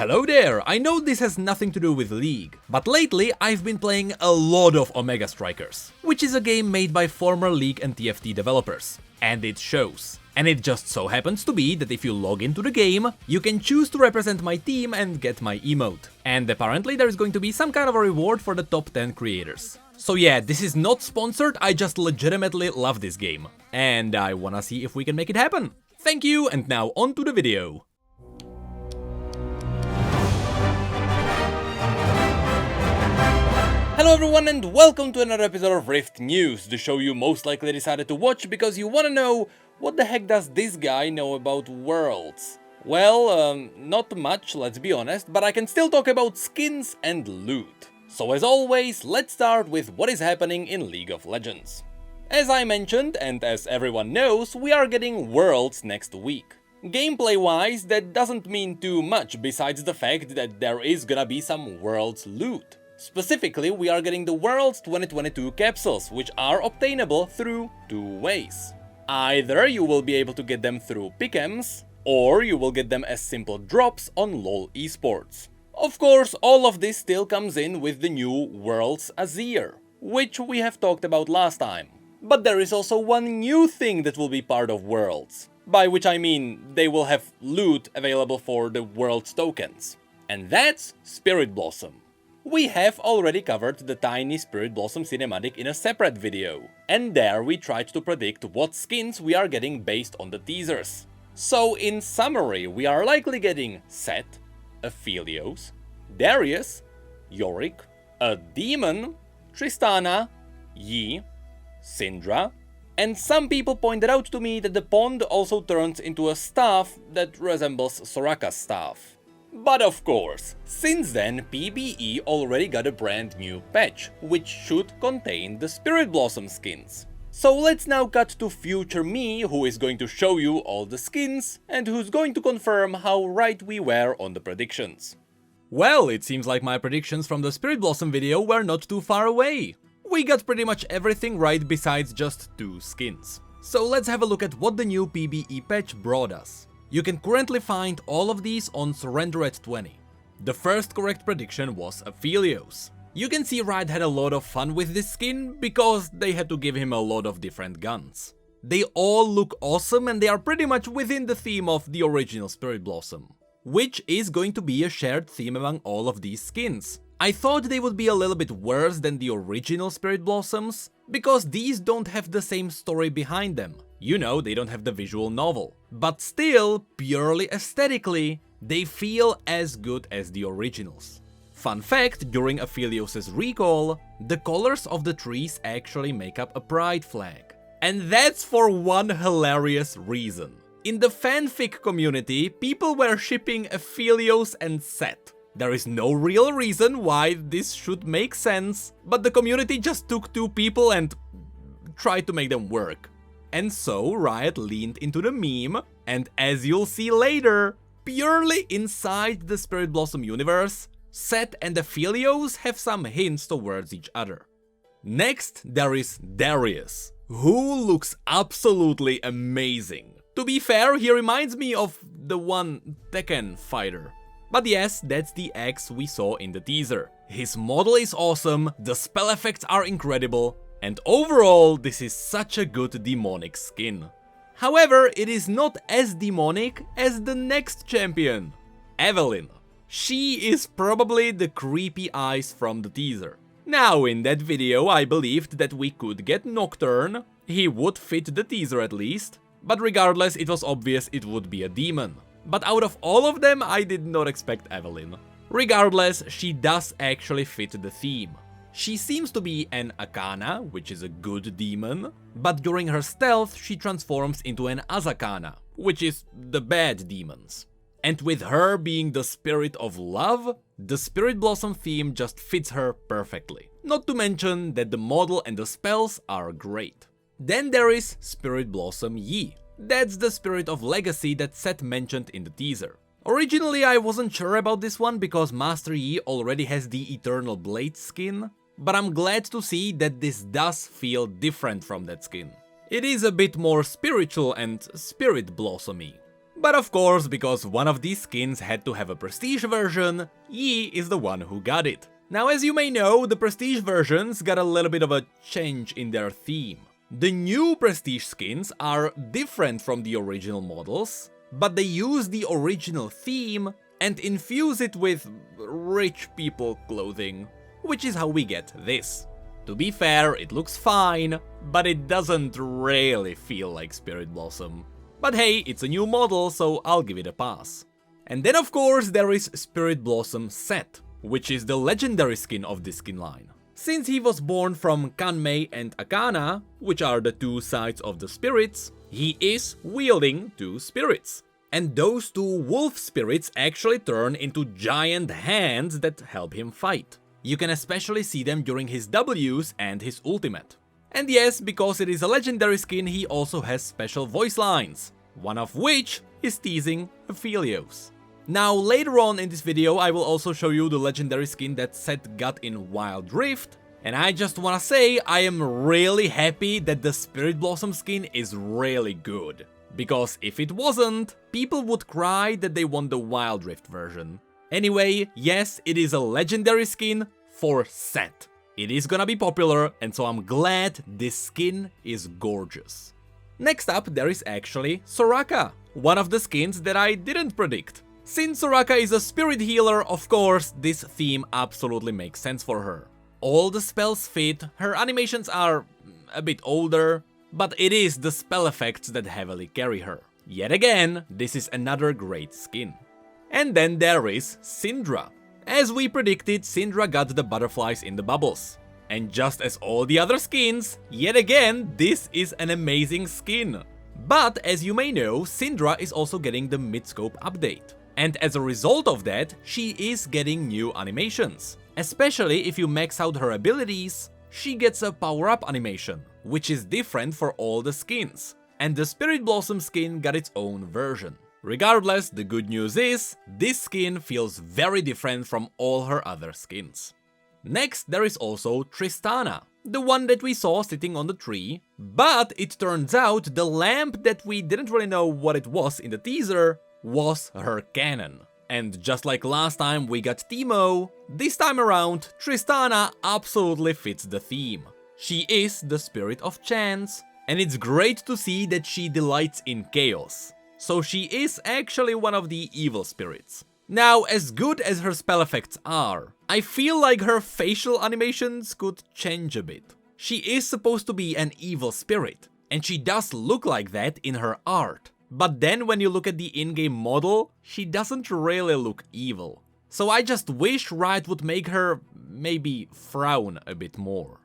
Hello there, I know this has nothing to do with League, but lately I've been playing a lot of Omega Strikers, which is a game made by former League and TFT developers, and it shows. And it just so happens to be that if you log into the game, you can choose to represent my team and get my emote. And apparently there is going to be some kind of a reward for the top 10 creators. So yeah, this is not sponsored, I just legitimately love this game. And I wanna see if we can make it happen. Thank you, and now on to the video. Hello everyone and welcome to another episode of Rift News, the show you most likely decided to watch because you wanna know what the heck does this guy know about worlds? Well, not much, let's be honest, but I can still talk about skins and loot. So as always, let's start with what is happening in League of Legends. As I mentioned, and as everyone knows, we are getting Worlds next week. Gameplay-wise, that doesn't mean too much besides the fact that there is gonna be some Worlds loot. Specifically, we are getting the Worlds 2022 capsules, which are obtainable through two ways. Either you will be able to get them through pick'ems, or you will get them as simple drops on LoL esports. Of course, all of this still comes in with the new Worlds Azir, which we have talked about last time. But there is also one new thing that will be part of Worlds, by which I mean they will have loot available for the Worlds tokens. And that's Spirit Blossom. We have already covered the tiny Spirit Blossom cinematic in a separate video, and there we tried to predict what skins we are getting based on the teasers. So in summary, we are likely getting Sett, Aphelios, Darius, Yorick, a Demon, Tristana, Yi, Syndra, and some people pointed out to me that the pond also turns into a staff that resembles Soraka's staff. But of course, since then PBE already got a brand new patch, which should contain the Spirit Blossom skins. So let's now cut to future me, who is going to show you all the skins, and who's going to confirm how right we were on the predictions. Well, it seems like my predictions from the Spirit Blossom video were not too far away. We got pretty much everything right besides just two skins. So let's have a look at what the new PBE patch brought us. You can currently find all of these on Surrender at 20. The first correct prediction was Aphelios. You can see Riot had a lot of fun with this skin because they had to give him a lot of different guns. They all look awesome and they are pretty much within the theme of the original Spirit Blossom, which is going to be a shared theme among all of these skins. I thought they would be a little bit worse than the original Spirit Blossoms, because these don't have the same story behind them. You know, they don't have the visual novel. But still, purely aesthetically, they feel as good as the originals. Fun fact, during Aphelios' recall, the colors of the trees actually make up a pride flag. And that's for one hilarious reason. In the fanfic community, people were shipping Aphelios and Sett. There is no real reason why this should make sense, but the community just took two people and tried to make them work. And so Riot leaned into the meme, and as you'll see later, purely inside the Spirit Blossom universe, Sett and Aphelios have some hints towards each other. Next, there is Darius, who looks absolutely amazing. To be fair, he reminds me of the one Tekken fighter. But yes, that's the X we saw in the teaser. His model is awesome, the spell effects are incredible, and overall, this is such a good demonic skin. However, it is not as demonic as the next champion, Evelynn. She is probably the creepy eyes from the teaser. Now, in that video, I believed that we could get Nocturne. He would fit the teaser at least, but regardless, it was obvious it would be a demon. But out of all of them, I did not expect Evelynn. Regardless, she does actually fit the theme. She seems to be an Akana, which is a good demon, but during her stealth she transforms into an Azakana, which is the bad demons. And with her being the spirit of love, the Spirit Blossom theme just fits her perfectly. Not to mention that the model and the spells are great. Then there is Spirit Blossom Yi. That's the spirit of legacy that Sett mentioned in the teaser. Originally I wasn't sure about this one because Master Yi already has the Eternal Blade skin, but I'm glad to see that this does feel different from that skin. It is a bit more spiritual and Spirit Blossom-y. But of course, because one of these skins had to have a prestige version, Yi is the one who got it. Now, as you may know, the prestige versions got a little bit of a change in their theme. The new prestige skins are different from the original models, but they use the original theme and infuse it with rich people clothing, which is how we get this. To be fair, it looks fine, but it doesn't really feel like Spirit Blossom. But hey, it's a new model, so I'll give it a pass. And then of course there is Spirit Blossom Set, which is the legendary skin of this skin line. Since he was born from Kanmei and Akana, which are the two sides of the spirits, he is wielding two spirits. And those two wolf spirits actually turn into giant hands that help him fight. You can especially see them during his Ws and his ultimate. And yes, because it is a legendary skin, he also has special voice lines, one of which is teasing Aphelios. Now, later on in this video, I will also show you the legendary skin that Seth got in Wild Rift, and I just wanna say I am really happy that the Spirit Blossom skin is really good. Because if it wasn't, people would cry that they want the Wild Rift version. Anyway, yes, it is a legendary skin for Seth. It is gonna be popular, and so I'm glad this skin is gorgeous. Next up, there is actually Soraka, one of the skins that I didn't predict. Since Soraka is a spirit healer, of course, this theme absolutely makes sense for her. All the spells fit, her animations are a bit older, but it is the spell effects that heavily carry her. Yet again, this is another great skin. And then there is Syndra. As we predicted, Syndra got the butterflies in the bubbles. And just as all the other skins, yet again, this is an amazing skin. But as you may know, Syndra is also getting the mid-scope update. And as a result of that, she is getting new animations. Especially if you max out her abilities, she gets a power-up animation, which is different for all the skins. And the Spirit Blossom skin got its own version. Regardless, the good news is, this skin feels very different from all her other skins. Next, there is also Tristana, the one that we saw sitting on the tree, but it turns out the lamp that we didn't really know what it was in the teaser was her cannon. And just like last time we got Teemo, this time around Tristana absolutely fits the theme. She is the spirit of chance, and it's great to see that she delights in chaos. So she is actually one of the evil spirits. Now, as good as her spell effects are, I feel like her facial animations could change a bit. She is supposed to be an evil spirit, and she does look like that in her art. But then when you look at the in-game model, she doesn't really look evil. So I just wish Riot would make her maybe frown a bit more.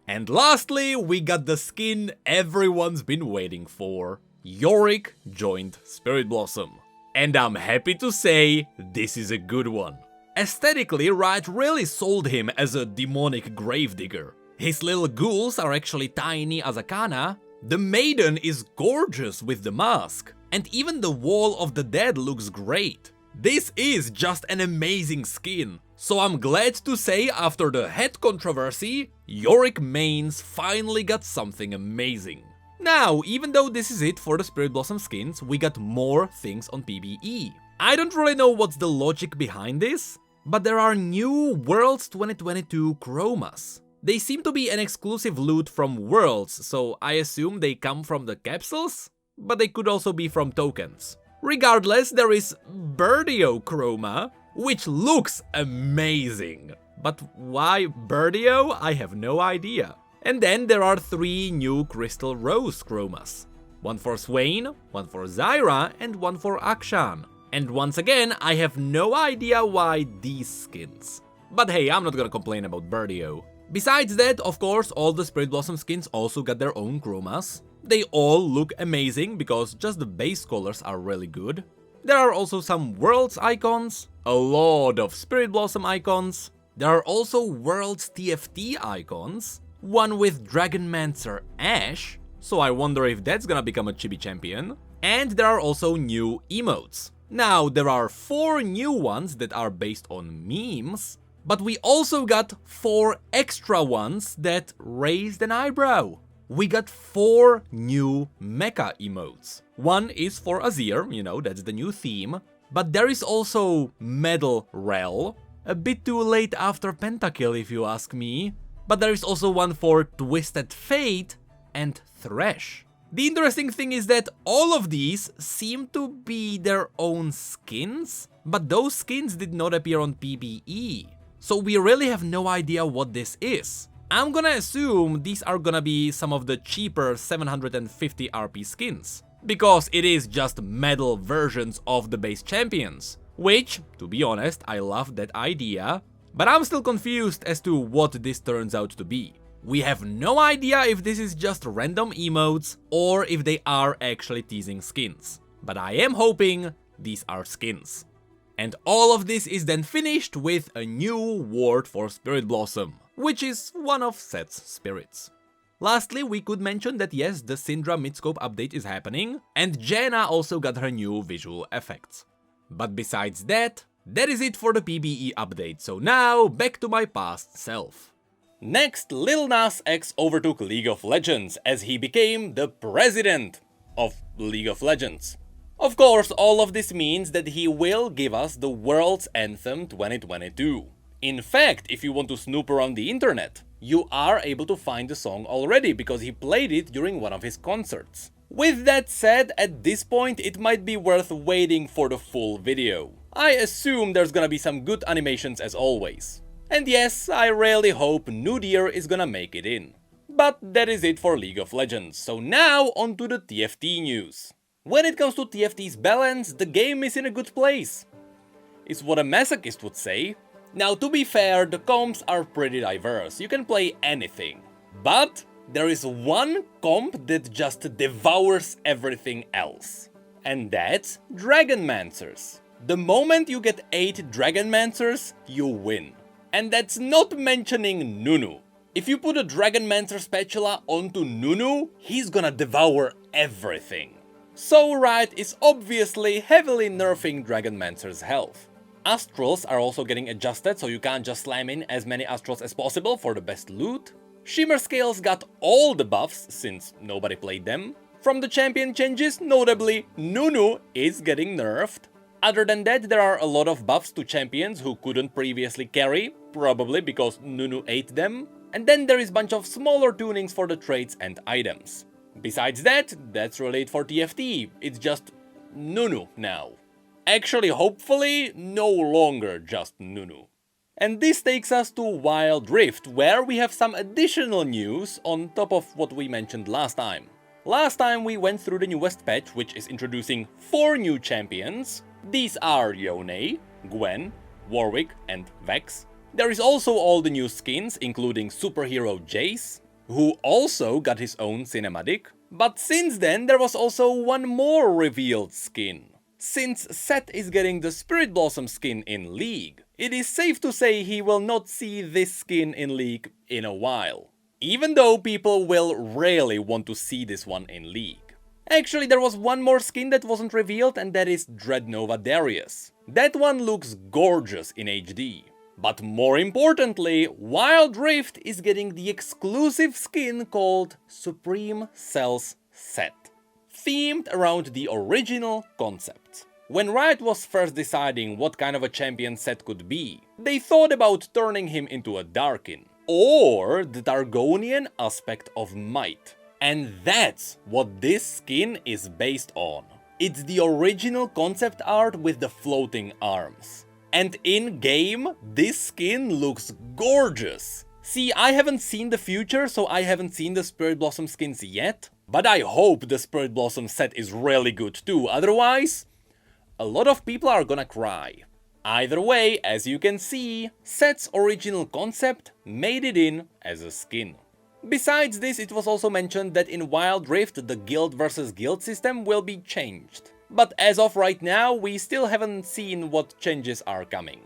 And lastly, we got the skin everyone's been waiting for. Yorick joined Spirit Blossom. And I'm happy to say, this is a good one. Aesthetically, Riot really sold him as a demonic gravedigger. His little ghouls are actually tiny as Akana, the maiden is gorgeous with the mask, and even the Wall of the Dead looks great. This is just an amazing skin, so I'm glad to say after the head controversy, Yorick mains finally got something amazing. Now, even though this is it for the Spirit Blossom skins, we got more things on PvE. I don't really know what's the logic behind this, but there are new Worlds 2022 chromas. They seem to be an exclusive loot from Worlds, so I assume they come from the capsules, but they could also be from tokens. Regardless, there is Birdio chroma, which looks amazing. But why Birdio? I have no idea. And then there are 3 new Crystal Rose chromas. One for Swain, one for Zyra, and one for Akshan. And once again, I have no idea why these skins. But hey, I'm not gonna complain about Birdio. Besides that, of course, all the Spirit Blossom skins also got their own chromas. They all look amazing because just the base colors are really good. There are also some Worlds icons, a lot of Spirit Blossom icons. There are also Worlds TFT icons, one with Dragonmancer Ashe, so I wonder if that's gonna become a chibi champion. And there are also new emotes. Now, there are 4 new ones that are based on memes, but we also got 4 extra ones that raised an eyebrow. we got 4 new mecha emotes. One is for Azir, you know, that's the new theme. But there is also Metal Rel, a bit too late after Pentakill if you ask me. But there is also one for Twisted Fate and Thresh. The interesting thing is that all of these seem to be their own skins, but those skins did not appear on PBE. So we really have no idea what this is. I'm gonna assume these are gonna be some of the cheaper 750 RP skins, because it is just medal versions of the base champions. Which, to be honest, I love that idea, but I'm still confused as to what this turns out to be. We have no idea if this is just random emotes or if they are actually teasing skins. But I am hoping these are skins. And all of this is then finished with a new ward for Spirit Blossom, which is one of Set's spirits. Lastly, we could mention that yes, the Syndra midscope update is happening, and Janna also got her new visual effects. But besides that, that is it for the PBE update, so now back to my past self. Next, Lil Nas X overtook League of Legends as he became the president of League of Legends. Of course, all of this means that he will give us the world's Anthem 2022. In fact, if you want to snoop around the internet, you are able to find the song already because he played it during one of his concerts. With that said, at this point it might be worth waiting for the full video. I assume there's gonna be some good animations as always. And yes, I really hope Nudier is gonna make it in. But that is it for League of Legends, so now on to the TFT news. When it comes to TFT's balance, the game is in a good place. It's what a masochist would say. Now, to be fair, the comps are pretty diverse, you can play anything. But there is one comp that just devours everything else. And that's Dragonmancers. The moment you get 8 Dragonmancers, you win. And that's not mentioning Nunu. If you put a Dragonmancer spatula onto Nunu, he's gonna devour everything. So Riot is obviously heavily nerfing Dragonmancer's health. Astrals are also getting adjusted, so you can't just slam in as many Astrals as possible for the best loot. Shimmer Scales got all the buffs, since nobody played them. From the champion changes, notably, Nunu is getting nerfed. Other than that, there are a lot of buffs to champions who couldn't previously carry, probably because Nunu ate them. And then there is a bunch of smaller tunings for the traits and items. Besides that, that's really it for TFT, it's just Nunu now. Actually, hopefully, no longer just Nunu. And this takes us to Wild Rift, where we have some additional news on top of what we mentioned last time. Last time we went through the newest patch, which is introducing 4 new champions. These are Yone, Gwen, Warwick and Vex. There is also all the new skins, including superhero Jace, who also got his own cinematic. But since then there was also one more revealed skin. Since Set is getting the Spirit Blossom skin in League, it is safe to say he will not see this skin in League in a while. Even though people will really want to see this one in League. Actually, there was one more skin that wasn't revealed, and that is Dreadnought Darius. That one looks gorgeous in HD. But more importantly, Wild Rift is getting the exclusive skin called Supreme Cells Set, themed around the original concept. When Riot was first deciding what kind of a champion Set could be, they thought about turning him into a Darkin, or the Targonian aspect of might. And that's what this skin is based on. It's the original concept art with the floating arms. And in-game, this skin looks gorgeous. See, I haven't seen the future, so I haven't seen the Spirit Blossom skins yet. But I hope the Spirit Blossom set is really good too, otherwise, a lot of people are gonna cry. Either way, as you can see, Set's original concept made it in as a skin. Besides this, it was also mentioned that in Wild Rift the guild versus guild system will be changed. But as of right now, we still haven't seen what changes are coming.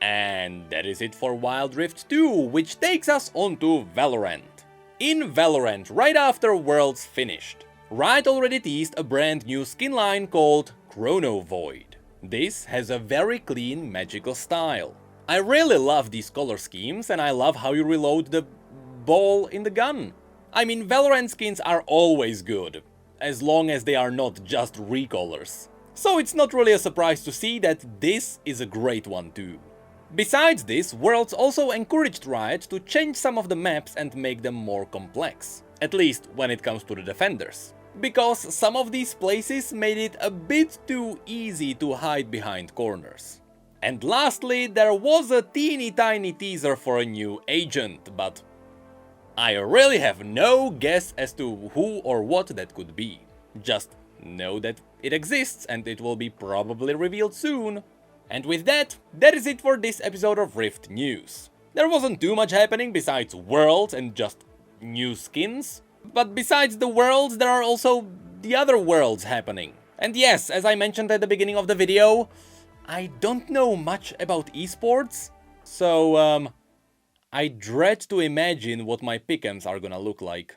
And that is it for Wild Rift 2, which takes us on to Valorant. In Valorant, right after Worlds finished, Riot already teased a brand new skin line called Chrono Void. This has a very clean magical style. I really love these color schemes, and I love how you reload the ball in the gun. I mean, Valorant skins are always good, as long as they are not just recolors. So it's not really a surprise to see that this is a great one too. Besides this, Worlds also encouraged Riot to change some of the maps and make them more complex, at least when it comes to the defenders. Because some of these places made it a bit too easy to hide behind corners. And lastly, there was a teeny tiny teaser for a new agent, but I really have no guess as to who or what that could be. Just know that it exists and it will be probably revealed soon. And with that, that is it for this episode of Rift News. There wasn't too much happening besides Worlds and just new skins. But besides the Worlds, there are also the other worlds happening. And yes, as I mentioned at the beginning of the video, I don't know much about esports, so I dread to imagine what my pick'ems are gonna look like.